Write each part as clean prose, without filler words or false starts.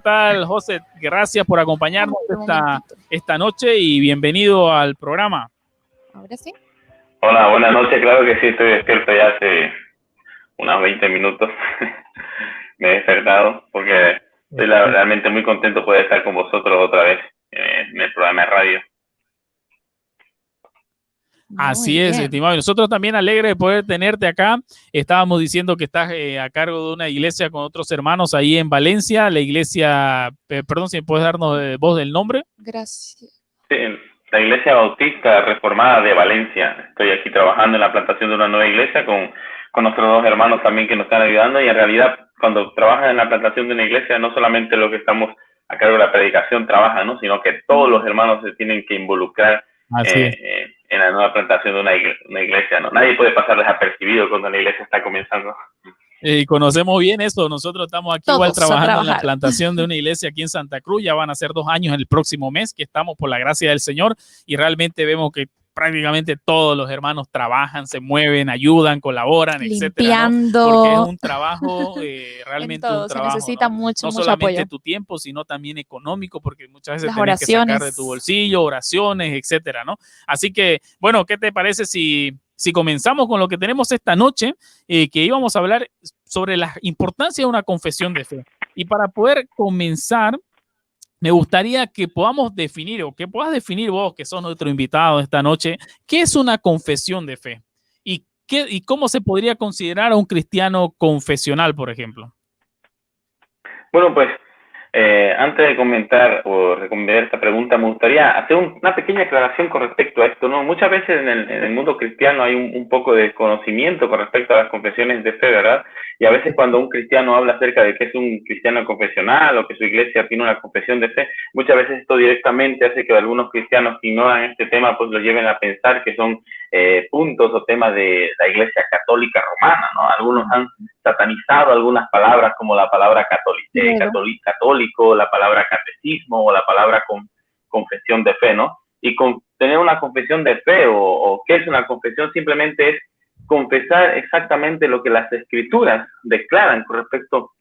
tal, José? Gracias por acompañarnos esta noche y bienvenido al programa. Ahora sí. Hola, buenas noches. Claro que sí, estoy despierto ya hace unos 20 minutos. Me he despertado porque estoy realmente muy contento de poder estar con vosotros otra vez en el programa de radio. Así es, estimado. Y nosotros también alegres de poder tenerte acá. Estábamos diciendo que estás a cargo de una iglesia con otros hermanos ahí en Valencia, la iglesia, perdón, si puedes darnos voz del nombre. Gracias. Sí, la Iglesia Bautista Reformada de Valencia. Estoy aquí trabajando en la plantación de una nueva iglesia con nuestros dos hermanos también que nos están ayudando, y en realidad cuando trabajas en la plantación de una iglesia no solamente los que estamos a cargo de la predicación trabajan, ¿no? Sino que todos los hermanos se tienen que involucrar en la nueva plantación de una iglesia, ¿no? Nadie puede pasar desapercibido cuando la iglesia está comenzando. Y conocemos bien eso. Nosotros estamos aquí igual trabajando en la plantación de una iglesia aquí en Santa Cruz. Ya van a ser 2 años en el próximo mes que estamos por la gracia del Señor, y realmente vemos que prácticamente todos los hermanos trabajan, se mueven, ayudan, colaboran, limpiando, etcétera, ¿no? Porque es un trabajo, realmente un trabajo, se necesita mucho solamente apoyo. Tu tiempo, sino también económico, porque muchas veces tienes que sacar de tu bolsillo, oraciones, etcétera, ¿no? Así que, bueno, ¿qué te parece si comenzamos con lo que tenemos esta noche? Que íbamos a hablar sobre la importancia de una confesión de fe. Y para poder comenzar, me gustaría que podamos definir, o que puedas definir vos, que sos nuestro invitado esta noche, ¿qué es una confesión de fe? ¿Y cómo se podría considerar a un cristiano confesional, por ejemplo? Bueno, pues antes de comentar o responder esta pregunta, me gustaría hacer una pequeña aclaración con respecto a esto, ¿no? Muchas veces en el mundo cristiano hay un poco de desconocimiento con respecto a las confesiones de fe, ¿verdad? Y a veces cuando un cristiano habla acerca de que es un cristiano confesional o que su iglesia tiene una confesión de fe, muchas veces esto directamente hace que algunos cristianos que ignoran este tema pues lo lleven a pensar que son puntos o temas de la iglesia católica romana, ¿no? Algunos han satanizado algunas palabras como la palabra católico, la palabra catecismo o la palabra confesión de fe, ¿no? Y tener una confesión de fe o qué es una confesión simplemente es confesar exactamente lo que las escrituras declaran con respecto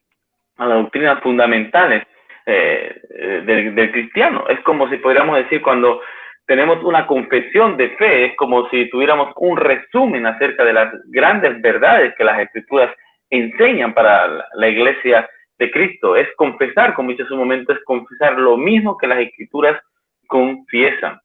a las doctrinas fundamentales del cristiano. Es como si pudiéramos decir, cuando tenemos una confesión de fe, es como si tuviéramos un resumen acerca de las grandes verdades que las escrituras enseñan para la iglesia de Cristo. Es confesar, como dice hace un momento, es confesar lo mismo que las escrituras confiesan.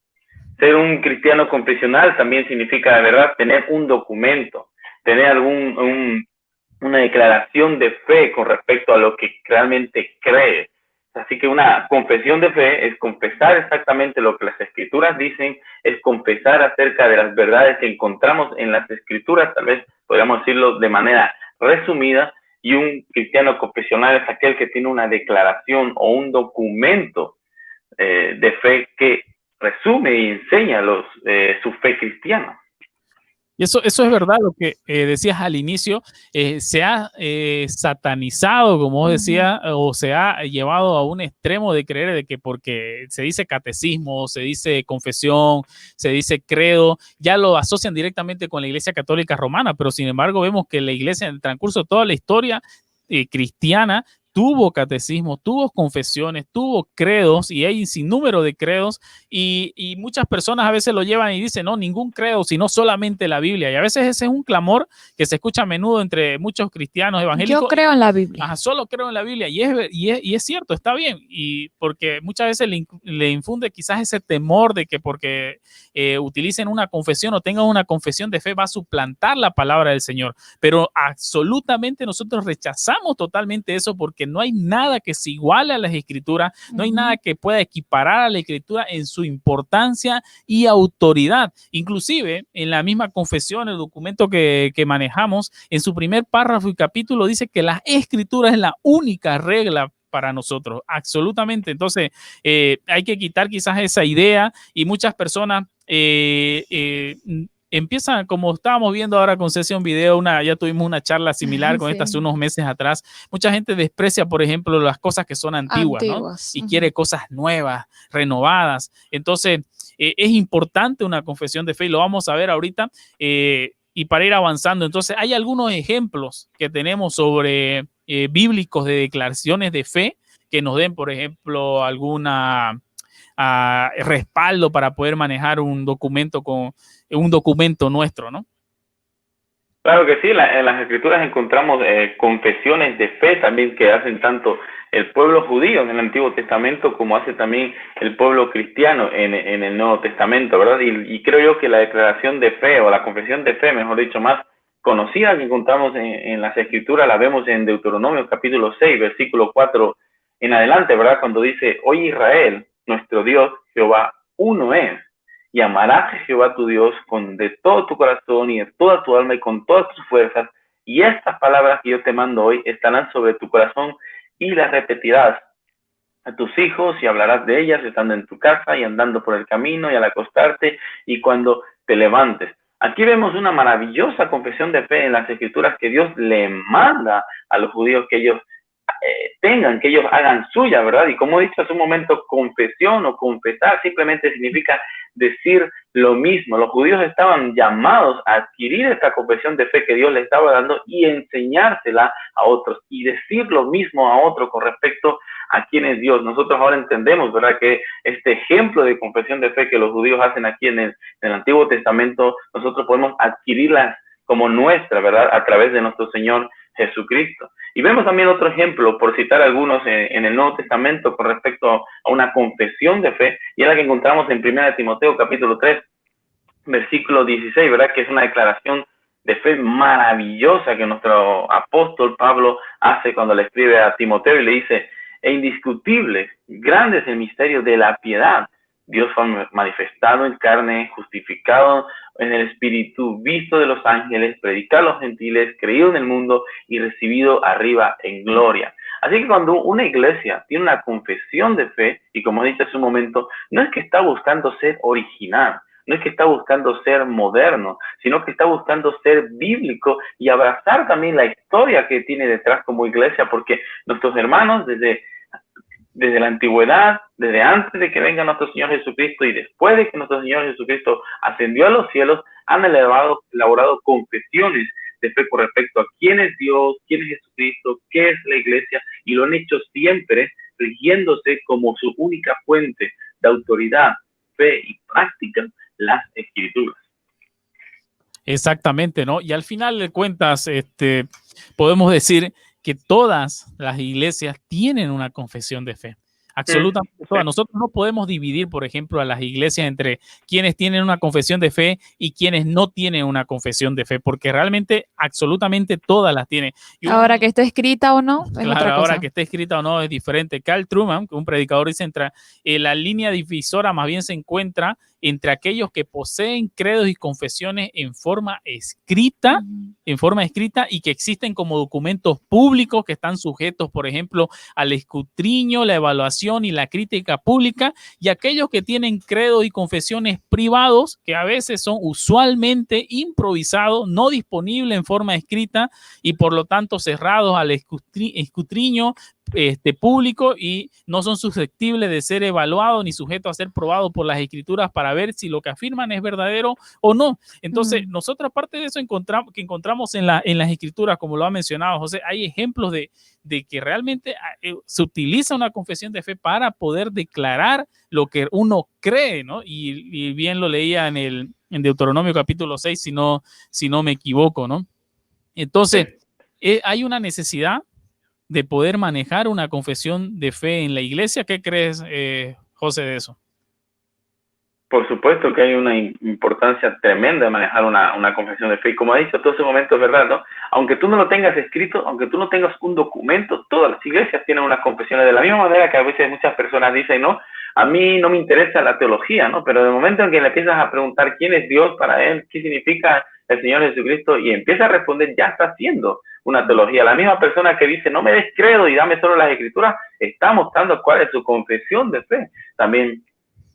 Ser un cristiano confesional también significa, de verdad, tener un documento, tener una declaración de fe con respecto a lo que realmente cree. Así que una confesión de fe es confesar exactamente lo que las escrituras dicen, es confesar acerca de las verdades que encontramos en las escrituras, tal vez podríamos decirlo de manera resumida, y un cristiano confesional es aquel que tiene una declaración o un documento de fe que resume y enseña su fe cristiana. Y eso es verdad, lo que decías al inicio, se ha satanizado, como vos decías, o se ha llevado a un extremo de creer de que porque se dice catecismo, se dice confesión, se dice credo, ya lo asocian directamente con la Iglesia Católica Romana, pero sin embargo vemos que la Iglesia en el transcurso de toda la historia cristiana tuvo catecismo, tuvo confesiones, tuvo credos, y hay un sinnúmero de credos, y muchas personas a veces lo llevan y dicen, no, ningún credo, sino solamente la Biblia, y a veces ese es un clamor que se escucha a menudo entre muchos cristianos evangélicos. Yo creo en la Biblia. Ajá, solo creo en la Biblia, y es cierto, está bien, y porque muchas veces le infunde quizás ese temor de que porque utilicen una confesión o tengan una confesión de fe va a suplantar la palabra del Señor, pero absolutamente nosotros rechazamos totalmente eso, porque no hay nada que se iguale a las escrituras, no hay nada que pueda equiparar a la escritura en su importancia y autoridad. Inclusive en la misma confesión, el documento que manejamos, en su primer párrafo y capítulo dice que la escritura es la única regla para nosotros, absolutamente. Entonces hay que quitar quizás esa idea, y muchas personas empiezan, como estábamos viendo ahora con Sesión Video, ya tuvimos una charla similar con esta hace unos meses atrás. Mucha gente desprecia, por ejemplo, las cosas que son antiguas, ¿no? Y quiere cosas nuevas, renovadas. Entonces, es importante una confesión de fe, y lo vamos a ver ahorita. Y para ir avanzando, entonces, hay algunos ejemplos que tenemos sobre bíblicos de declaraciones de fe que nos den, por ejemplo, alguna respaldo para poder manejar un documento nuestro, ¿no? Claro que sí, en las escrituras encontramos confesiones de fe también que hacen tanto el pueblo judío en el Antiguo Testamento como hace también el pueblo cristiano en el Nuevo Testamento, ¿verdad? Y creo yo que la declaración de fe o la confesión de fe, mejor dicho, más conocida que encontramos en las escrituras, la vemos en Deuteronomio capítulo 6, versículo 4 en adelante, ¿verdad? Cuando dice, oye Israel, nuestro Dios, Jehová, uno es. Y amarás a Jehová tu Dios de todo tu corazón y de toda tu alma y con todas tus fuerzas. Y estas palabras que yo te mando hoy estarán sobre tu corazón y las repetirás a tus hijos y hablarás de ellas estando en tu casa y andando por el camino y al acostarte y cuando te levantes. Aquí vemos una maravillosa confesión de fe en las escrituras que Dios le manda a los judíos que ellos tengan, que ellos hagan suya, ¿verdad? Y como he dicho hace un momento, confesión o confesar simplemente significa decir lo mismo. Los judíos estaban llamados a adquirir esta confesión de fe que Dios les estaba dando y enseñársela a otros y decir lo mismo a otros con respecto a quién es Dios. Nosotros ahora entendemos, ¿verdad?, que este ejemplo de confesión de fe que los judíos hacen aquí en el Antiguo Testamento, nosotros podemos adquirirlas como nuestra, ¿verdad?, a través de nuestro Señor Jesucristo. Y vemos también otro ejemplo, por citar algunos en el Nuevo Testamento con respecto a una confesión de fe, y es la que encontramos en 1 Timoteo capítulo 3, versículo 16, ¿verdad?, que es una declaración de fe maravillosa que nuestro apóstol Pablo hace cuando le escribe a Timoteo y le dice, e indiscutible, grande es el misterio de la piedad. Dios fue manifestado en carne, justificado en el Espíritu, visto de los ángeles, predicado a los gentiles, creído en el mundo y recibido arriba en gloria. Así que cuando una iglesia tiene una confesión de fe, y como dije hace un momento, no es que está buscando ser original, no es que está buscando ser moderno, sino que está buscando ser bíblico y abrazar también la historia que tiene detrás como iglesia, porque nuestros hermanos desde la antigüedad, desde antes de que venga nuestro Señor Jesucristo y después de que nuestro Señor Jesucristo ascendió a los cielos, han elaborado confesiones de fe con respecto a quién es Dios, quién es Jesucristo, qué es la iglesia, y lo han hecho siempre rigiéndose como su única fuente de autoridad, fe y práctica, las escrituras. Exactamente, ¿no? Y al final de cuentas, podemos decir que todas las iglesias tienen una confesión de fe. Absolutamente todas. Nosotros no podemos dividir, por ejemplo, a las iglesias entre quienes tienen una confesión de fe y quienes no tienen una confesión de fe, porque realmente absolutamente todas las tienen. Ahora que esté escrita o no, es claro, otra cosa. ahora que esté escrita o no es diferente. Carl Trueman, un predicador, dice, la línea divisora más bien se encuentra entre aquellos que poseen credos y confesiones en forma escrita, y que existen como documentos públicos que están sujetos, por ejemplo, al escrutinio, la evaluación y la crítica pública, y aquellos que tienen credos y confesiones privados que a veces son usualmente improvisados, no disponibles en forma escrita y por lo tanto cerrados al escrutinio público y no son susceptibles de ser evaluados ni sujetos a ser probados por las escrituras para ver si lo que afirman es verdadero o no. Entonces, nosotros aparte de eso que encontramos en las escrituras, como lo ha mencionado José, hay ejemplos de que realmente se utiliza una confesión de fe para poder declarar lo que uno cree, ¿no? Y bien lo leía en Deuteronomio capítulo 6, si no me equivoco, ¿no? Entonces, hay una necesidad de poder manejar una confesión de fe en la iglesia. ¿Qué crees, José, de eso? Por supuesto que hay una importancia tremenda de manejar una confesión de fe. Y como ha dicho, todo ese momento es verdad, ¿no? Aunque tú no lo tengas escrito, aunque tú no tengas un documento, todas las iglesias tienen unas confesiones. De la misma manera que a veces muchas personas dicen, no, a mí no me interesa la teología, ¿no? Pero de momento en que le empiezas a preguntar quién es Dios para él, qué significa el Señor Jesucristo, y empieza a responder, ya está haciendo una teología. La misma persona que dice, no me des credo y dame solo las escrituras, está mostrando cuál es su confesión de fe también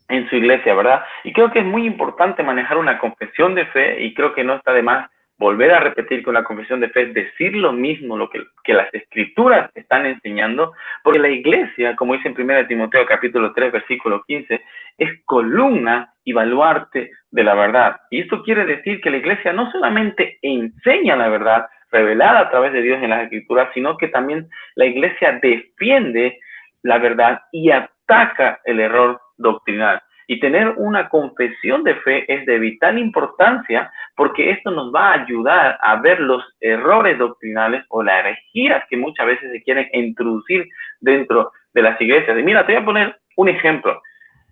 en su iglesia, ¿verdad? Y creo que es muy importante manejar una confesión de fe, y creo que no está de más volver a repetir que una confesión de fe es decir lo mismo lo que las escrituras están enseñando, porque la iglesia, como dice en 1 Timoteo capítulo 3, versículo 15, es columna y baluarte de la verdad. Y esto quiere decir que la iglesia no solamente enseña la verdad revelada a través de Dios en las escrituras, sino que también la iglesia defiende la verdad y ataca el error doctrinal. Y tener una confesión de fe es de vital importancia porque esto nos va a ayudar a ver los errores doctrinales o las herejías que muchas veces se quieren introducir dentro de las iglesias. Y mira, te voy a poner un ejemplo.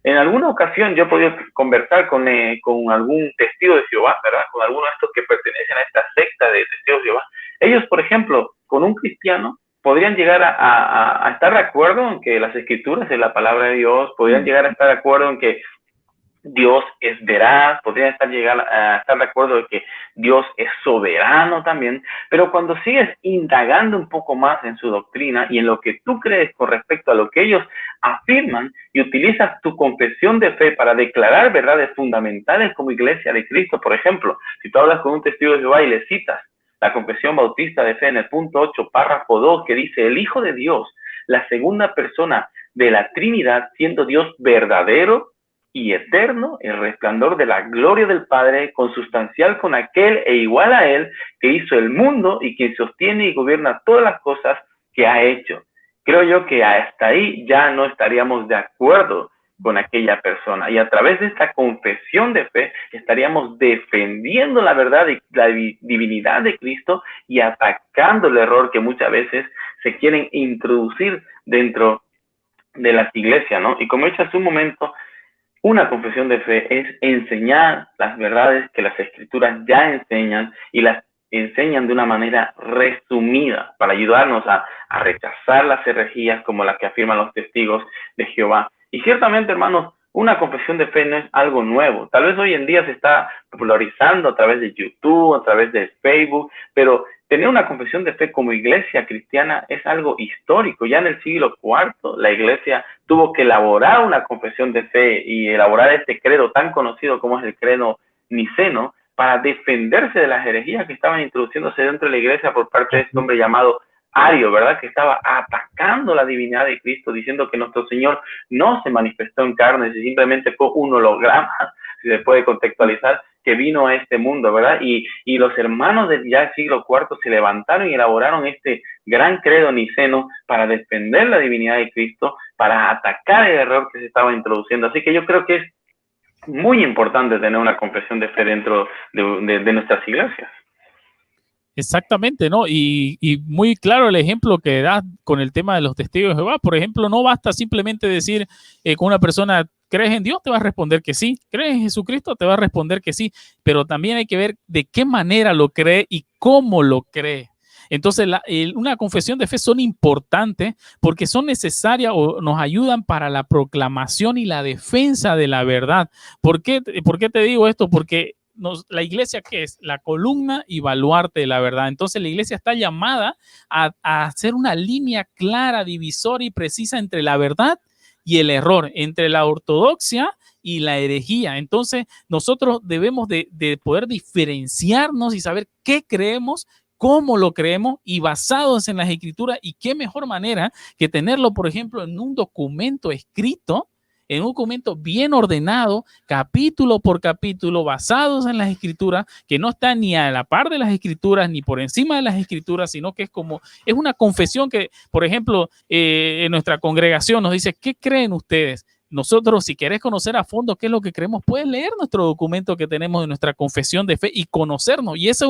En alguna ocasión yo he podido conversar con algún testigo de Jehová, ¿verdad? Con alguno de estos que pertenecen a esta secta de testigos de Jehová. Ellos, por ejemplo, con un cristiano, podrían llegar a estar de acuerdo en que las escrituras es la palabra de Dios, podrían llegar a estar de acuerdo en que Dios es veraz, podrían llegar a estar de acuerdo de que Dios es soberano también, pero cuando sigues indagando un poco más en su doctrina y en lo que tú crees con respecto a lo que ellos afirman y utilizas tu confesión de fe para declarar verdades fundamentales como Iglesia de Cristo, por ejemplo, si tú hablas con un testigo de Jehová y le citas la confesión bautista de fe en el punto 8, párrafo 2, que dice, el Hijo de Dios, la segunda persona de la Trinidad, siendo Dios verdadero y eterno, el resplandor de la gloria del Padre, consustancial con aquel e igual a él, que hizo el mundo y quien sostiene y gobierna todas las cosas que ha hecho. Creo yo que hasta ahí ya no estaríamos de acuerdo con aquella persona. Y a través de esta confesión de fe estaríamos defendiendo la verdad y la divinidad de Cristo y atacando el error que muchas veces se quieren introducir dentro de las iglesias, ¿no? Y como he dicho hace un momento, una confesión de fe es enseñar las verdades que las escrituras ya enseñan y las enseñan de una manera resumida para ayudarnos a rechazar las herejías como las que afirman los testigos de Jehová. Y ciertamente, hermanos, una confesión de fe no es algo nuevo. Tal vez hoy en día se está popularizando a través de YouTube, a través de Facebook, pero tener una confesión de fe como iglesia cristiana es algo histórico. Ya en el siglo IV la iglesia tuvo que elaborar una confesión de fe y elaborar este credo tan conocido como es el credo niceno para defenderse de las herejías que estaban introduciéndose dentro de la iglesia por parte de este hombre llamado Ario, ¿verdad? Que estaba atacando la divinidad de Cristo, diciendo que nuestro Señor no se manifestó en carne, simplemente fue un holograma, si se puede contextualizar, que vino a este mundo, ¿verdad? Y los hermanos del ya siglo IV se levantaron y elaboraron este gran credo niceno para defender la divinidad de Cristo, para atacar el error que se estaba introduciendo. Así que yo creo que es muy importante tener una confesión de fe dentro de nuestras iglesias. Exactamente, ¿no? Y muy claro el ejemplo que das con el tema de los testigos de Jehová. Por ejemplo, no basta simplemente decir con una persona, ¿crees en Dios? Te va a responder que sí. ¿Crees en Jesucristo? Te va a responder que sí. Pero también hay que ver de qué manera lo cree y cómo lo cree. Entonces, una confesión de fe son importantes porque son necesarias o nos ayudan para la proclamación y la defensa de la verdad. ¿Por qué te digo esto? Porque la iglesia, ¿qué es? La columna y baluarte de la verdad. Entonces la iglesia está llamada a hacer una línea clara, divisoria y precisa entre la verdad y el error, entre la ortodoxia y la herejía. Entonces nosotros debemos de poder diferenciarnos y saber qué creemos, cómo lo creemos y basados en las escrituras. Y qué mejor manera que tenerlo, por ejemplo, en un documento escrito, en un documento bien ordenado, capítulo por capítulo, basados en las escrituras, que no está ni a la par de las escrituras, ni por encima de las escrituras, sino que es una confesión que, por ejemplo, en nuestra congregación nos dice, ¿qué creen ustedes? Nosotros, si querés conocer a fondo qué es lo que creemos, puedes leer nuestro documento que tenemos de nuestra confesión de fe y conocernos. Y esa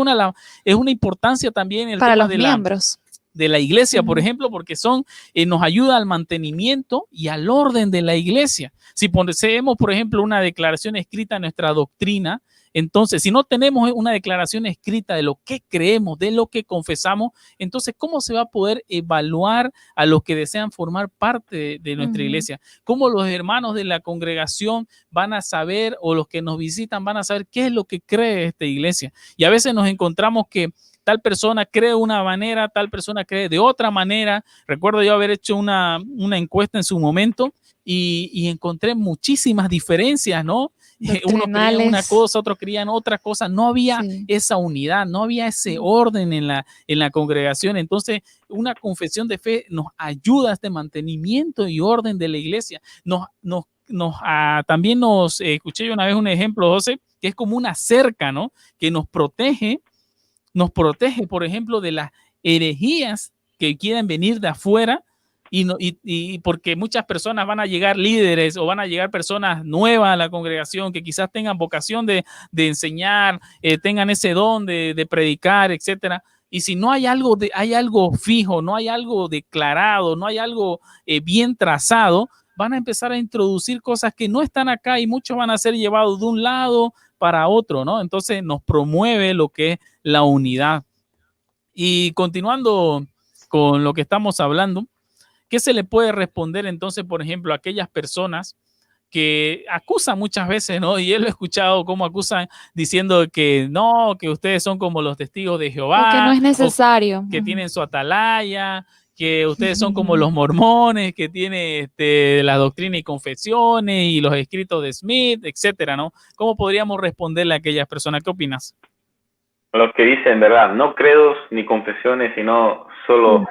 es una importancia también en el para tema los miembros de la iglesia, por ejemplo, porque nos ayuda al mantenimiento y al orden de la iglesia. Si poseemos, por ejemplo, una declaración escrita en nuestra doctrina, entonces, si no tenemos una declaración escrita de lo que creemos, de lo que confesamos, entonces, ¿cómo se va a poder evaluar a los que desean formar parte de nuestra iglesia? ¿Cómo los hermanos de la congregación van a saber, o los que nos visitan van a saber qué es lo que cree esta iglesia? Y a veces nos encontramos que tal persona cree de una manera, tal persona cree de otra manera. Recuerdo yo haber hecho una encuesta en su momento y encontré muchísimas diferencias, ¿no? Uno creía una cosa, otro creía en otra cosa. No había esa unidad, no había ese orden en la congregación. Entonces, una confesión de fe nos ayuda a este mantenimiento y orden de la iglesia. También escuché yo una vez un ejemplo, José, que es como una cerca, ¿no? Que nos protege, por ejemplo, de las herejías que quieren venir de afuera Y porque muchas personas van a llegar líderes o van a llegar personas nuevas a la congregación que quizás tengan vocación de enseñar, tengan ese don de predicar, etcétera. Y si no hay algo fijo, no hay algo declarado, no hay algo bien trazado, van a empezar a introducir cosas que no están acá y muchos van a ser llevados de un lado para otro, ¿no? Entonces nos promueve lo que es la unidad. Y continuando con lo que estamos hablando, ¿qué se le puede responder entonces, por ejemplo, a aquellas personas que acusan muchas veces, ¿no? Y él lo he escuchado cómo acusan diciendo que no, que ustedes son como los testigos de O que no Jehová, es necesario. que tienen su atalaya, que ustedes son como los mormones, que tienen la doctrina y confesiones y los escritos de Smith, etcétera, ¿no? ¿Cómo podríamos responderle a aquellas personas? ¿Qué opinas? Los que dicen, ¿verdad? No credos ni confesiones, sino solo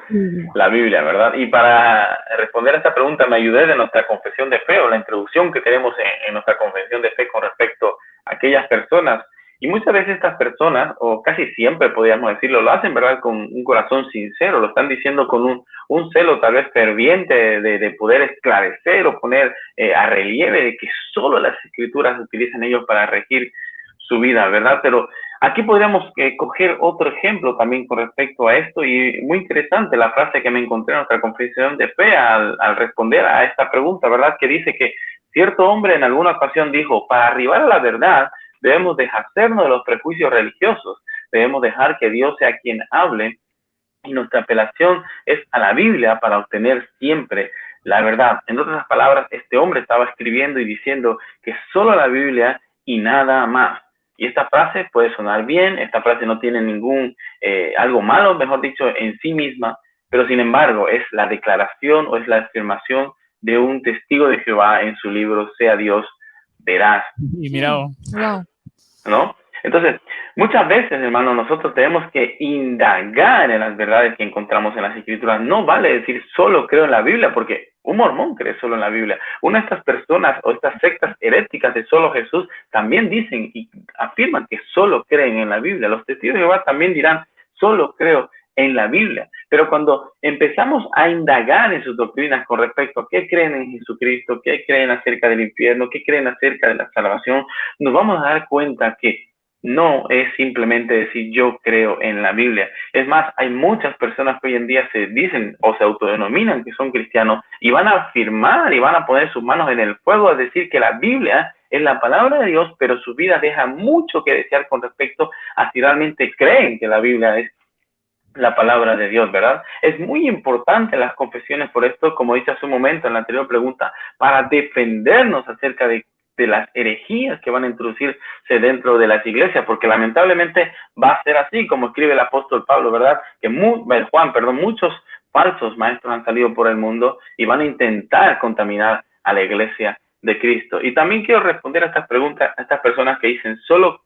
la Biblia, ¿verdad? Y para responder a esta pregunta me ayudé de nuestra confesión de fe o la introducción que tenemos en nuestra confesión de fe con respecto a aquellas personas. Y muchas veces estas personas, o casi siempre podríamos decirlo, lo hacen, ¿verdad? Con un corazón sincero, lo están diciendo con un celo tal vez ferviente de poder esclarecer o poner a relieve de que solo las escrituras utilizan ellos para regir su vida, ¿verdad? Pero aquí podríamos coger otro ejemplo también con respecto a esto y muy interesante la frase que me encontré en nuestra confesión de fe al responder a esta pregunta, ¿verdad? Que dice que cierto hombre en alguna ocasión dijo, para arribar a la verdad debemos deshacernos de los prejuicios religiosos, debemos dejar que Dios sea quien hable y nuestra apelación es a la Biblia para obtener siempre la verdad. En otras palabras, este hombre estaba escribiendo y diciendo que solo la Biblia y nada más. Y esta frase puede sonar bien, esta frase no tiene algo malo, mejor dicho, en sí misma, pero sin embargo es la declaración o es la afirmación de un testigo de Jehová en su libro, Sea Dios veraz. Y mira, Wow. ¿No? Entonces, muchas veces, hermano, nosotros tenemos que indagar en las verdades que encontramos en las Escrituras. No vale decir solo creo en la Biblia, porque un mormón cree solo en la Biblia. Una de estas personas o estas sectas heréticas de solo Jesús también dicen y afirman que solo creen en la Biblia. Los testigos de Jehová también dirán, solo creo en la Biblia. Pero cuando empezamos a indagar en sus doctrinas con respecto a qué creen en Jesucristo, qué creen acerca del infierno, qué creen acerca de la salvación, nos vamos a dar cuenta que no es simplemente decir yo creo en la Biblia. Es más, hay muchas personas que hoy en día se dicen o se autodenominan que son cristianos y van a afirmar y van a poner sus manos en el fuego a decir que la Biblia es la palabra de Dios, pero su vida deja mucho que desear con respecto a si realmente creen que la Biblia es la palabra de Dios, ¿verdad? Es muy importante las confesiones por esto, como dije hace un momento en la anterior pregunta, para defendernos acerca de las herejías que van a introducirse dentro de las iglesias, porque lamentablemente va a ser así, como escribe el apóstol Pablo, ¿verdad? Que muchos falsos maestros han salido por el mundo y van a intentar contaminar a la iglesia de Cristo. Y también quiero responder a estas preguntas, a estas personas que dicen solo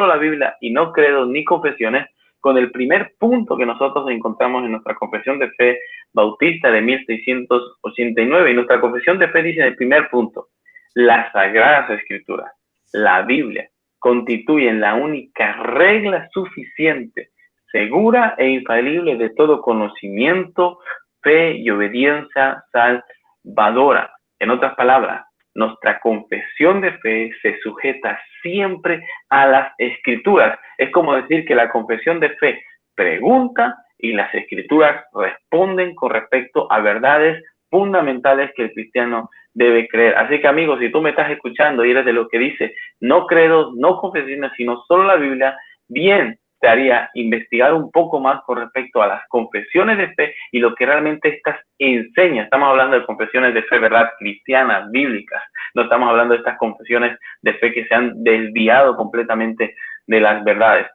la Biblia y no credos ni confesiones, con el primer punto que nosotros encontramos en nuestra confesión de fe bautista de 1689. Y nuestra confesión de fe dice en el primer punto, las Sagradas Escrituras, la Biblia, constituyen la única regla suficiente, segura e infalible de todo conocimiento, fe y obediencia salvadora. En otras palabras, nuestra confesión de fe se sujeta siempre a las Escrituras. Es como decir que la confesión de fe pregunta y las Escrituras responden con respecto a verdades fundamentales que el cristiano debe creer. Así que, amigos, si tú me estás escuchando y eres de lo que dice no credos, no confesiones, sino solo la Biblia, bien te haría investigar un poco más con respecto a las confesiones de fe y lo que realmente estas enseñan. Estamos hablando de confesiones de fe, ¿verdad? Cristianas, bíblicas. No estamos hablando de estas confesiones de fe que se han desviado completamente de las verdades.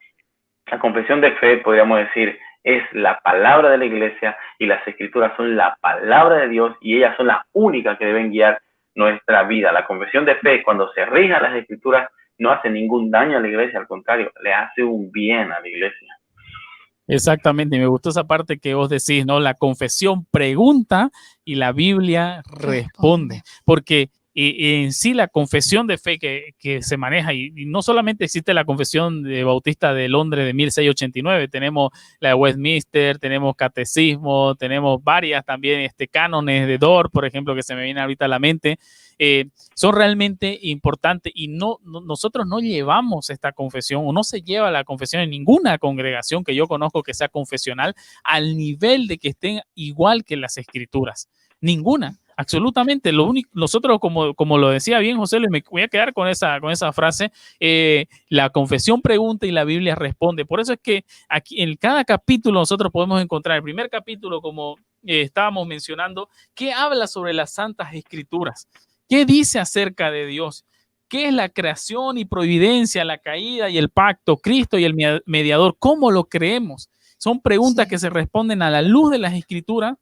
La confesión de fe, podríamos decir, es la palabra de la iglesia y las escrituras son la palabra de Dios y ellas son las únicas que deben guiar nuestra vida. La confesión de fe, cuando se rija las escrituras, no hace ningún daño a la iglesia, al contrario, le hace un bien a la iglesia. Exactamente, y me gustó esa parte que vos decís, ¿no? La confesión pregunta y la Biblia responde, porque y en sí la confesión de fe que se maneja, y no solamente existe la confesión de Bautista de Londres de 1689, tenemos la de Westminster, tenemos catecismo, tenemos varias también cánones de Dort, por ejemplo, que se me viene ahorita a la mente. Son realmente importantes y nosotros no llevamos esta confesión o no se lleva la confesión en ninguna congregación que yo conozco que sea confesional al nivel de que estén igual que las escrituras. Ninguna, absolutamente. Lo único, nosotros, como lo decía bien José, me voy a quedar con esa frase, la confesión pregunta y la Biblia responde. Por eso es que aquí en cada capítulo nosotros podemos encontrar, el primer capítulo, como estábamos mencionando, que habla sobre las santas escrituras. ¿Qué dice acerca de Dios? ¿Qué es la creación y providencia, la caída y el pacto, Cristo y el mediador? ¿Cómo lo creemos? Son preguntas que se responden a la luz de las escrituras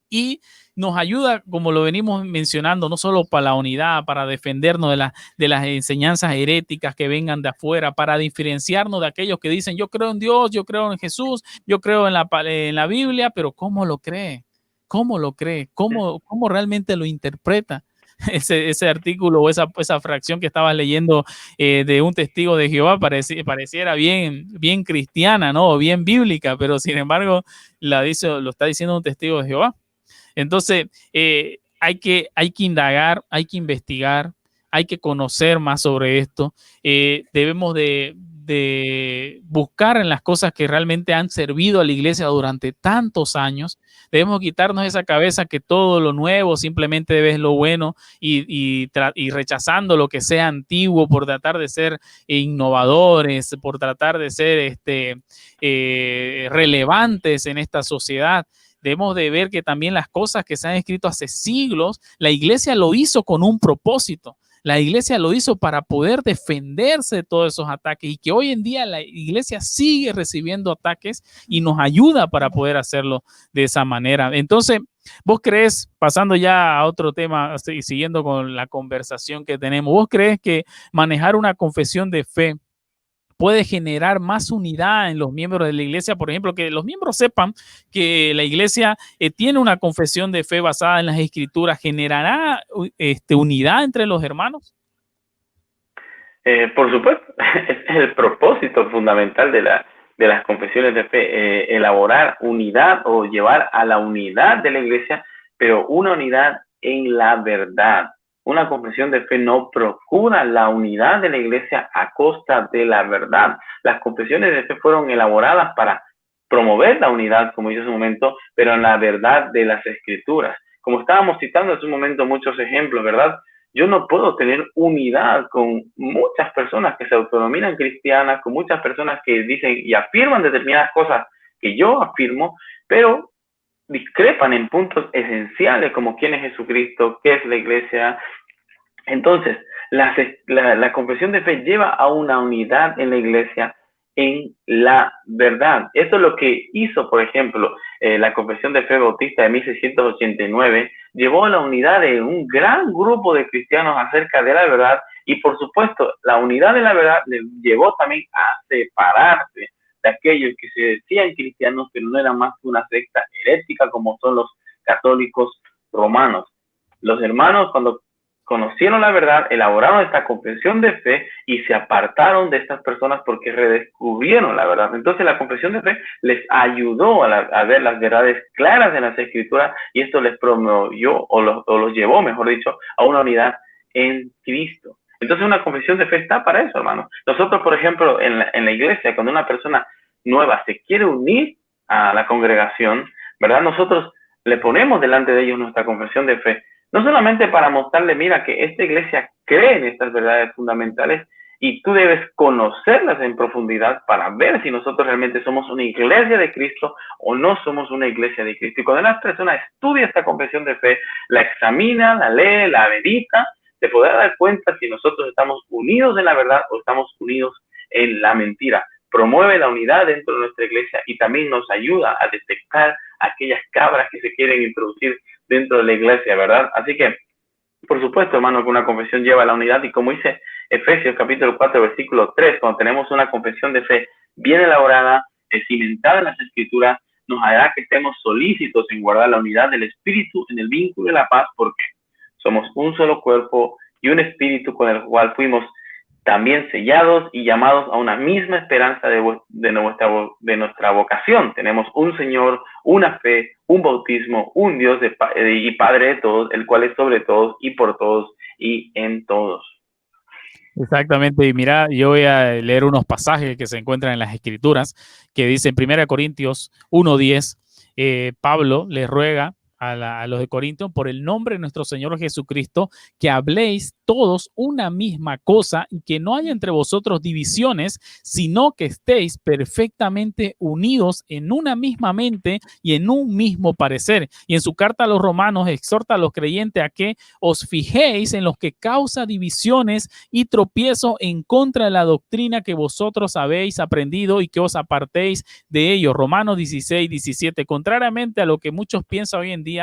y nos ayuda, como lo venimos mencionando, no solo para la unidad, para defendernos de las enseñanzas heréticas que vengan de afuera, para diferenciarnos de aquellos que dicen yo creo en Dios, yo creo en Jesús, yo creo en la Biblia, pero ¿cómo lo cree? ¿Cómo lo cree? ¿Cómo realmente lo interpreta? Ese artículo o esa fracción que estabas leyendo de un testigo de Jehová pareciera bien cristiana, ¿no? O bien bíblica, pero sin embargo lo está diciendo un testigo de Jehová. Entonces, hay que indagar, hay que investigar, hay que conocer más sobre esto. Debemos de buscar en las cosas que realmente han servido a la iglesia durante tantos años. Debemos quitarnos esa cabeza que todo lo nuevo simplemente debe ser lo bueno y rechazando lo que sea antiguo por tratar de ser innovadores, por tratar de ser relevantes en esta sociedad. Debemos de ver que también las cosas que se han escrito hace siglos, la iglesia lo hizo con un propósito. La iglesia lo hizo para poder defenderse de todos esos ataques y que hoy en día la iglesia sigue recibiendo ataques y nos ayuda para poder hacerlo de esa manera. Entonces, ¿vos crees, pasando ya a otro tema y siguiendo con la conversación que tenemos, vos crees que manejar una confesión de fe puede generar más unidad en los miembros de la iglesia? Por ejemplo, que los miembros sepan que la iglesia tiene una confesión de fe basada en las escrituras, ¿generará unidad entre los hermanos? Por supuesto, es el propósito fundamental de las confesiones de fe, elaborar unidad o llevar a la unidad de la iglesia, pero una unidad en la verdad. Una confesión de fe no procura la unidad de la iglesia a costa de la verdad. Las confesiones de fe fueron elaboradas para promover la unidad, como hice hace un momento, pero en la verdad de las escrituras. Como estábamos citando hace un momento muchos ejemplos, ¿verdad? Yo no puedo tener unidad con muchas personas que se autodenominan cristianas, con muchas personas que dicen y afirman determinadas cosas que yo afirmo, pero discrepan en puntos esenciales como quién es Jesucristo, qué es la iglesia. Entonces, la confesión de fe lleva a una unidad en la iglesia en la verdad. Eso es lo que hizo, por ejemplo, la confesión de fe bautista de 1689, llevó a la unidad de un gran grupo de cristianos acerca de la verdad y, por supuesto, la unidad de la verdad llevó también a separarse de aquellos que se decían cristianos, pero no eran más que una secta herética como son los católicos romanos. Los hermanos, cuando conocieron la verdad, elaboraron esta confesión de fe y se apartaron de estas personas porque redescubrieron la verdad. Entonces la confesión de fe les ayudó a ver las verdades claras de las escrituras y esto les promovió o los llevó, mejor dicho, a una unidad en Cristo. Entonces una confesión de fe está para eso, hermano. Nosotros, por ejemplo, en la iglesia, cuando una persona nueva se quiere unir a la congregación, ¿verdad? Nosotros le ponemos delante de ellos nuestra confesión de fe, no solamente para mostrarle, mira, que esta iglesia cree en estas verdades fundamentales y tú debes conocerlas en profundidad para ver si nosotros realmente somos una iglesia de Cristo o no somos una iglesia de Cristo. Y cuando una persona estudia esta confesión de fe, la examina, la lee, la medita, se podrá dar cuenta si nosotros estamos unidos en la verdad o estamos unidos en la mentira. Promueve la unidad dentro de nuestra iglesia y también nos ayuda a detectar aquellas cabras que se quieren introducir dentro de la iglesia, ¿verdad? Así que, por supuesto, hermano, que una confesión lleva a la unidad y como dice Efesios capítulo 4, versículo 3, cuando tenemos una confesión de fe bien elaborada, cimentada en las escrituras, nos hará que estemos solícitos en guardar la unidad del espíritu en el vínculo de la paz, porque somos un solo cuerpo y un espíritu, con el cual fuimos también sellados y llamados a una misma esperanza de nuestra vocación. Tenemos un Señor, una fe, un bautismo, un Dios y Padre de todos, el cual es sobre todos y por todos y en todos. Exactamente, y mira, yo voy a leer unos pasajes que se encuentran en las Escrituras, que dice en 1 Corintios 1:10, Pablo les ruega a los de Corinto por el nombre de nuestro Señor Jesucristo, que habléis todos una misma cosa y que no haya entre vosotros divisiones, sino que estéis perfectamente unidos en una misma mente y en un mismo parecer. Y en su carta a los romanos exhorta a los creyentes a que os fijéis en los que causa divisiones y tropiezo en contra de la doctrina que vosotros habéis aprendido y que os apartéis de ello. Romanos 16:17. Contrariamente a lo que muchos piensan hoy en día,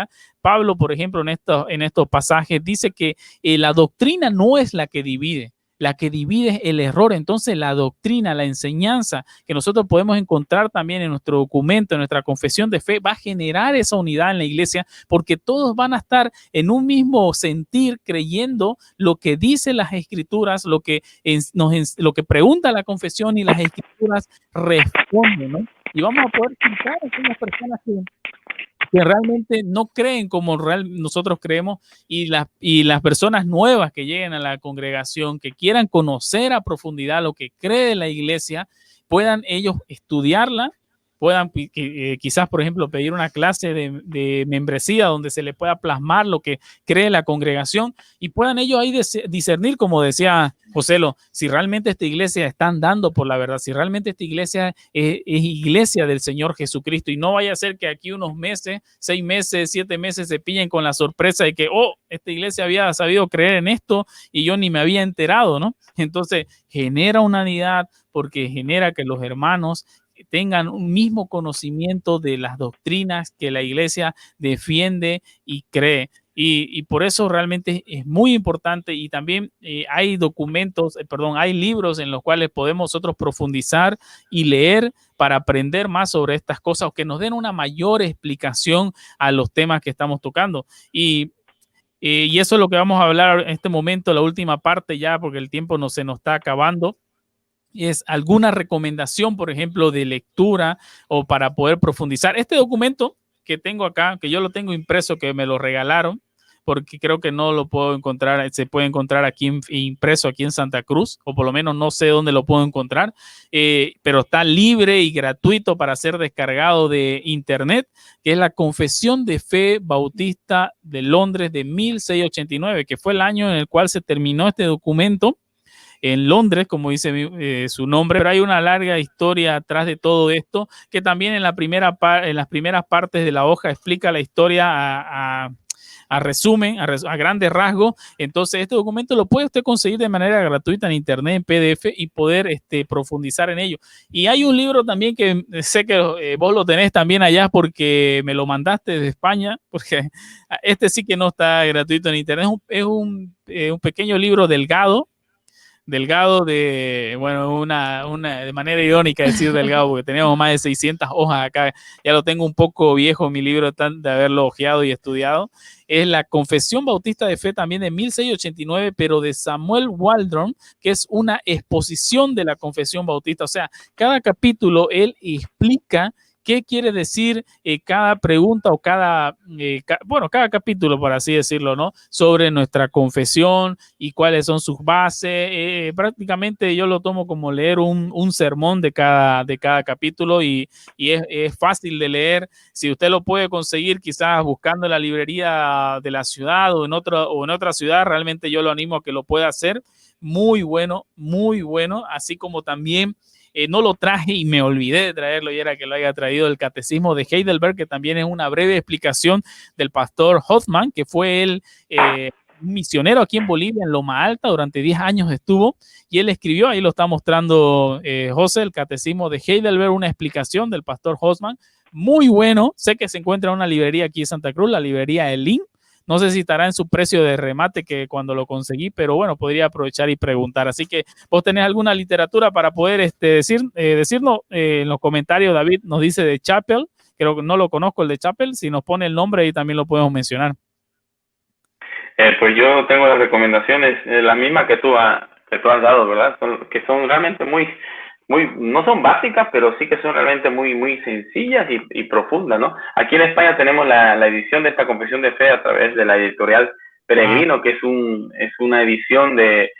Pablo, por ejemplo, en estos pasajes dice que la doctrina no es la que divide es el error. Entonces la doctrina, la enseñanza que nosotros podemos encontrar también en nuestro documento, en nuestra confesión de fe, va a generar esa unidad en la iglesia, porque todos van a estar en un mismo sentir, creyendo lo que dicen las Escrituras, lo que pregunta la confesión, y las Escrituras responden, ¿no? Y vamos a poder quitar a aquellas personas que realmente no creen como nosotros creemos, y las personas nuevas que lleguen a la congregación, que quieran conocer a profundidad lo que cree la iglesia, puedan ellos estudiarla, puedan quizás, por ejemplo, pedir una clase de membresía donde se le pueda plasmar lo que cree la congregación, y puedan ellos ahí discernir, como decía Joselo, si realmente esta iglesia está andando por la verdad, si realmente esta iglesia es iglesia del Señor Jesucristo, y no vaya a ser que aquí unos meses, 6 meses, 7 meses se pillen con la sorpresa de que, esta iglesia había sabido creer en esto y yo ni me había enterado, ¿no? Entonces genera una unidad, porque genera que los hermanos tengan un mismo conocimiento de las doctrinas que la iglesia defiende y cree. Y por eso realmente es muy importante. Y también hay hay libros en los cuales podemos nosotros profundizar y leer para aprender más sobre estas cosas, o que nos den una mayor explicación a los temas que estamos tocando. Y eso es lo que vamos a hablar en este momento, la última parte ya, porque el tiempo se nos está acabando. Es alguna recomendación, por ejemplo, de lectura o para poder profundizar. Este documento que tengo acá, que yo lo tengo impreso, que me lo regalaron, porque creo que no lo puedo encontrar, se puede encontrar aquí impreso aquí en Santa Cruz, o por lo menos no sé dónde lo puedo encontrar, pero está libre y gratuito para ser descargado de internet, que es la Confesión de Fe Bautista de Londres de 1689, que fue el año en el cual se terminó este documento en Londres, como dice su nombre, pero hay una larga historia atrás de todo esto, que también en las primeras partes de la hoja explica la historia a resumen, a grandes rasgos. Entonces este documento lo puede usted conseguir de manera gratuita en internet, en PDF, y poder profundizar en ello. Y hay un libro también que sé que vos lo tenés también allá, porque me lo mandaste desde España, porque este sí que no está gratuito en internet. Es un pequeño libro delgado de, bueno, de manera irónica decir delgado, porque teníamos más de 600 hojas acá. Ya lo tengo un poco viejo mi libro de haberlo hojeado y estudiado. Es la Confesión Bautista de Fe, también de 1689, pero de Samuel Waldron, que es una exposición de la Confesión Bautista. O sea, cada capítulo él explica qué quiere decir cada pregunta, o cada capítulo, por así decirlo, ¿no? Sobre nuestra confesión y cuáles son sus bases. Prácticamente yo lo tomo como leer un sermón de cada capítulo, y es fácil de leer. Si usted lo puede conseguir quizás buscando en la librería de la ciudad o en otra ciudad, realmente yo lo animo a que lo pueda hacer. Muy bueno, así como también no lo traje y me olvidé de traerlo, y era que lo haya traído el Catecismo de Heidelberg, que también es una breve explicación del pastor Hoffman, que fue él un misionero aquí en Bolivia, en Loma Alta, durante 10 años estuvo, y él escribió, ahí lo está mostrando José, el Catecismo de Heidelberg, una explicación del pastor Hoffman, muy bueno. Sé que se encuentra en una librería aquí en Santa Cruz, la librería Elín. No sé si estará en su precio de remate que cuando lo conseguí, pero bueno, podría aprovechar y preguntar. Así que vos tenés alguna literatura para poder decirnos en los comentarios. David nos dice de Chappell, creo que no lo conozco el de Chappell. Si nos pone el nombre ahí también lo podemos mencionar. Pues yo tengo las recomendaciones, las mismas que tú has dado, ¿verdad? Que son realmente no son básicas, pero sí que son realmente muy sencillas y profundas, ¿no? Aquí en España tenemos la edición de esta Confesión de Fe a través de la editorial Peregrino, que es una edición de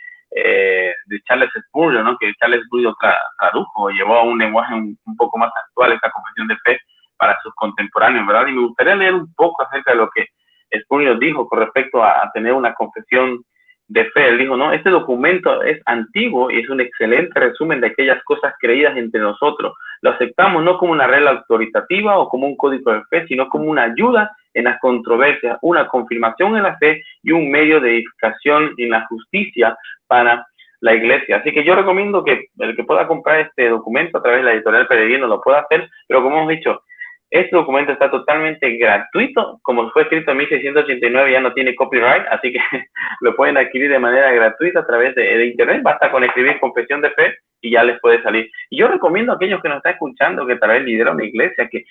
Charles Spurgeon, ¿no? Que Charles Spurgeon tradujo, llevó a un lenguaje un poco más actual esta Confesión de Fe para sus contemporáneos, ¿verdad? Y me gustaría leer un poco acerca de lo que Spurgeon dijo con respecto a tener una confesión de fe. Él dijo, no, este documento es antiguo y es un excelente resumen de aquellas cosas creídas entre nosotros. Lo aceptamos no como una regla autoritativa o como un código de fe, sino como una ayuda en las controversias, una confirmación en la fe y un medio de edificación en la justicia para la iglesia. Así que yo recomiendo que el que pueda comprar este documento a través de la editorial Peregrino lo pueda hacer, pero como hemos dicho, este documento está totalmente gratuito, como fue escrito en 1689 ya no tiene copyright, así que lo pueden adquirir de manera gratuita a través de internet, basta con escribir confesión de fe y ya les puede salir. Y yo recomiendo a aquellos que nos están escuchando, que tal vez lideran una iglesia, que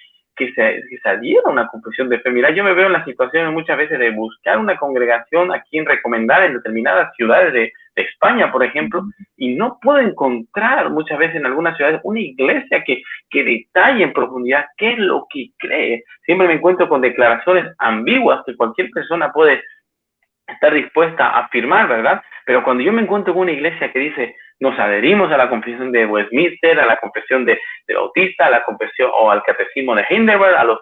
se adhiera a una confesión de fe. Mira, yo me veo en la situación muchas veces de buscar una congregación a quien recomendar en determinadas ciudades de España, por ejemplo, y no puedo encontrar muchas veces en algunas ciudades una iglesia que detalle en profundidad qué es lo que cree. Siempre me encuentro con declaraciones ambiguas que cualquier persona puede estar dispuesta a afirmar, ¿verdad? Pero cuando yo me encuentro con una iglesia que dice, nos adherimos a la confesión de Westminster, a la confesión de Bautista, a la confesión o al catecismo de Heidelberg, a los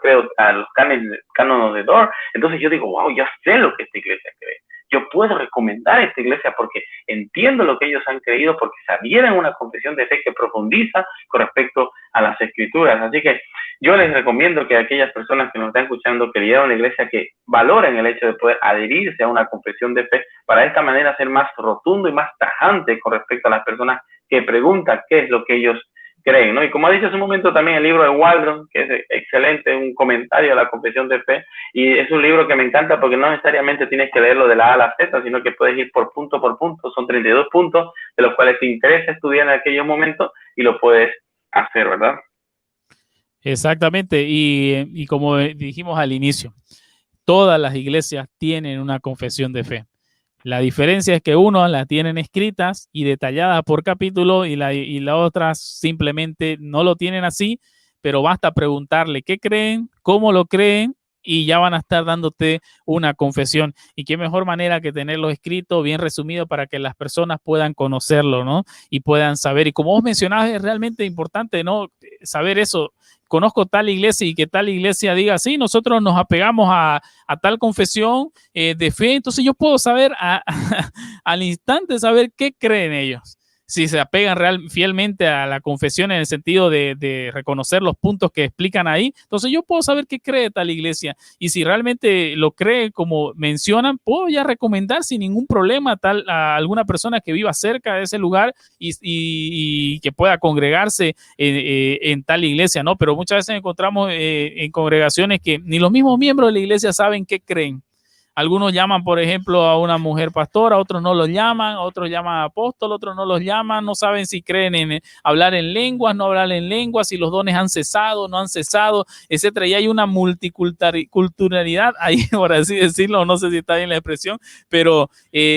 cánones de Dort, entonces yo digo, wow, ya sé lo que esta iglesia cree. Yo puedo recomendar a esta iglesia porque entiendo lo que ellos han creído, porque se adhieren a una confesión de fe que profundiza con respecto a las escrituras. Así que yo les recomiendo que aquellas personas que nos están escuchando, que lideren una iglesia, que valoren el hecho de poder adherirse a una confesión de fe, para de esta manera ser más rotundo y más tajante con respecto a las personas que preguntan qué es lo que ellos creen, ¿no? Y como ha dicho hace un momento también el libro de Waldron, que es excelente, un comentario a la confesión de fe, y es un libro que me encanta porque no necesariamente tienes que leerlo de la A a la Z, sino que puedes ir por punto, son 32 puntos, de los cuales te interesa estudiar en aquellos momentos y lo puedes hacer, ¿verdad? Exactamente, y como dijimos al inicio, todas las iglesias tienen una confesión de fe. La diferencia es que unos las tienen escritas y detalladas por capítulo y las otras simplemente no lo tienen así, pero basta preguntarle qué creen, cómo lo creen y ya van a estar dándote una confesión. Y qué mejor manera que tenerlo escrito, bien resumido, para que las personas puedan conocerlo, ¿no? Y puedan saber. Y como vos mencionabas, es realmente importante, ¿no? Saber eso. Conozco tal iglesia y que tal iglesia diga, sí, nosotros nos apegamos a tal confesión de fe, entonces yo puedo saber al instante saber qué creen ellos. Si se apegan fielmente a la confesión en el sentido de reconocer los puntos que explican ahí, entonces yo puedo saber qué cree tal iglesia. Y si realmente lo cree como mencionan, puedo ya recomendar sin ningún problema a alguna persona que viva cerca de ese lugar y que pueda congregarse en tal iglesia, ¿no? Pero muchas veces encontramos en congregaciones que ni los mismos miembros de la iglesia saben qué creen. Algunos llaman, por ejemplo, a una mujer pastora, otros no los llaman, otros llaman apóstol, otros no los llaman, no saben si creen en hablar en lenguas, no hablar en lenguas, si los dones han cesado, no han cesado, etcétera. Y hay una multiculturalidad ahí, por así decirlo, no sé si está bien la expresión, pero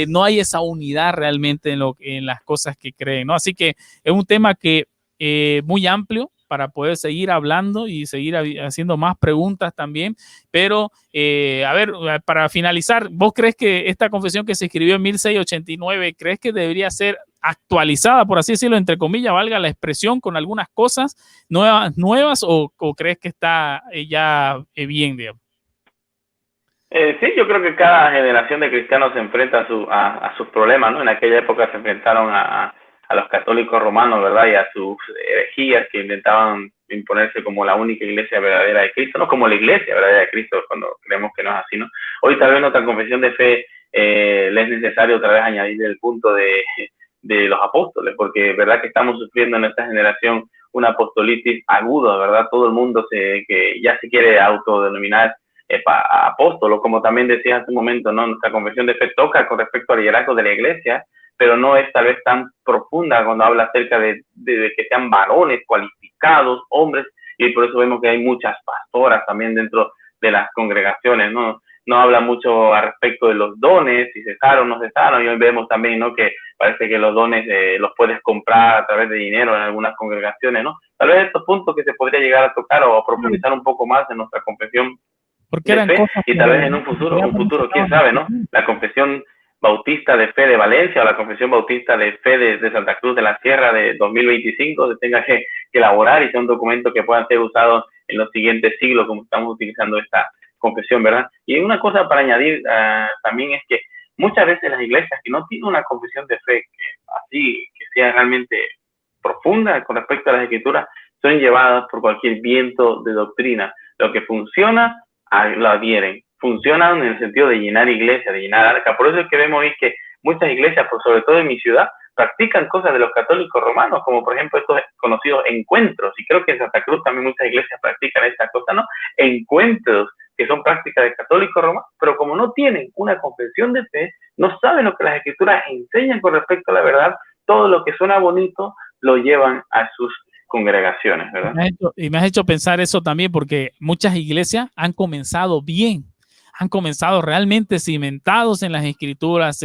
no hay esa unidad realmente en las cosas que creen, ¿no? Así que es un tema que muy amplio para poder seguir hablando y seguir haciendo más preguntas también. Pero, a ver, para finalizar, ¿vos crees que esta confesión que se escribió en 1689, crees que debería ser actualizada, por así decirlo, entre comillas, valga la expresión, con algunas cosas nuevas o crees que está ya bien, digamos? Sí, yo creo que cada generación de cristianos se enfrenta a sus problemas, ¿no? En aquella época se enfrentaron a los católicos romanos, ¿verdad? Y a sus herejías que intentaban imponerse como la única iglesia verdadera de Cristo, no como la iglesia verdadera de Cristo, cuando creemos que no es así, ¿no? Hoy tal vez en nuestra confesión de fe le es necesario otra vez añadir el punto de los apóstoles, porque es verdad que estamos sufriendo en esta generación una apostolitis aguda, ¿verdad? Todo el mundo que ya se quiere autodenominar apóstol, o como también decías hace un momento, ¿no? Nuestra confesión de fe toca con respecto al liderazgo de la iglesia, pero no es tal vez tan profunda cuando habla acerca de que sean varones cualificados, hombres, y por eso vemos que hay muchas pastoras también dentro de las congregaciones, ¿no? no habla mucho al respecto de los dones, si cesaron o no cesaron, y hoy vemos también, ¿no?, que parece que los dones los puedes comprar a través de dinero en algunas congregaciones, ¿no? Tal vez estos puntos que se podría llegar a tocar o a profundizar un poco más en nuestra confesión Porque de eran fe, cosas y que tal vez en un futuro, quién sabe, ¿no? La confesión bautista de fe de Valencia o la confesión bautista de fe de Santa Cruz de la Sierra de 2025 se tenga que elaborar y sea un documento que pueda ser usado en los siguientes siglos como estamos utilizando esta confesión, ¿verdad? Y una cosa para añadir también es que muchas veces las iglesias que no tienen una confesión de fe que sea realmente profunda con respecto a las escrituras son llevadas por cualquier viento de doctrina. Lo que funciona lo adhieren. Funcionan en el sentido de llenar iglesias, de llenar arcas. Por eso es que vemos hoy que muchas iglesias, sobre todo en mi ciudad, practican cosas de los católicos romanos, como por ejemplo estos conocidos encuentros. Y creo que en Santa Cruz también muchas iglesias practican estas cosas, ¿no? Encuentros, que son prácticas de católicos romanos, pero como no tienen una confesión de fe, no saben lo que las escrituras enseñan con respecto a la verdad, todo lo que suena bonito lo llevan a sus congregaciones, ¿verdad? Y me has hecho pensar eso también, porque muchas iglesias han comenzado bien, han comenzado realmente cimentados en las escrituras,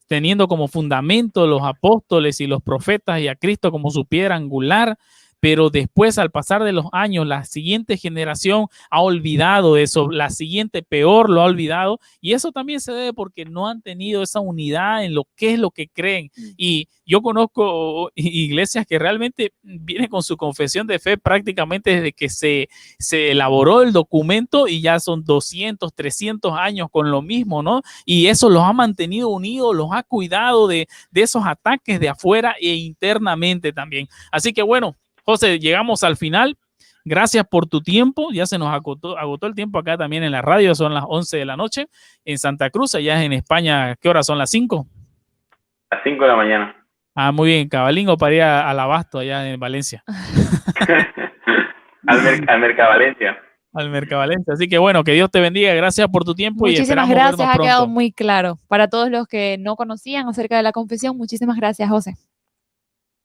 teniendo como fundamento los apóstoles y los profetas y a Cristo como su piedra angular, pero después, al pasar de los años, la siguiente generación ha olvidado eso, la siguiente peor lo ha olvidado, y eso también se debe porque no han tenido esa unidad en lo que es lo que creen. Y yo conozco iglesias que realmente vienen con su confesión de fe prácticamente desde que se elaboró el documento y ya son 200, 300 años con lo mismo, ¿no? Y eso los ha mantenido unidos, los ha cuidado de esos ataques de afuera e internamente también. Así que bueno, José, llegamos al final. Gracias por tu tiempo. Ya se nos agotó el tiempo acá también en la radio. Son las 11 de la noche en Santa Cruz. Allá en España, ¿qué hora son? ¿Las 5? Las 5 de la mañana. Ah, muy bien. Cabalingo para ir al Abasto allá en Valencia. al Mercavalencia. Al Mercavalencia. Así que bueno, que Dios te bendiga. Gracias por tu tiempo y Muchísimas esperamos gracias, vernos ha quedado pronto. muy claro. Para todos los que no conocían acerca de la confesión, muchísimas gracias, José.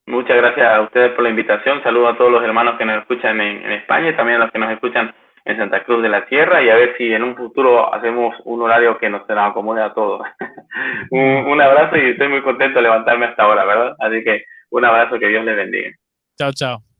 Muchas gracias a ustedes por la invitación. Saludos a todos los hermanos que nos escuchan en España y también a los que nos escuchan en Santa Cruz de la Sierra, y a ver si en un futuro hacemos un horario que nos acomode a todos. un abrazo y estoy muy contento de levantarme hasta ahora, ¿verdad? Así que un abrazo, que Dios les bendiga. Chao, chao.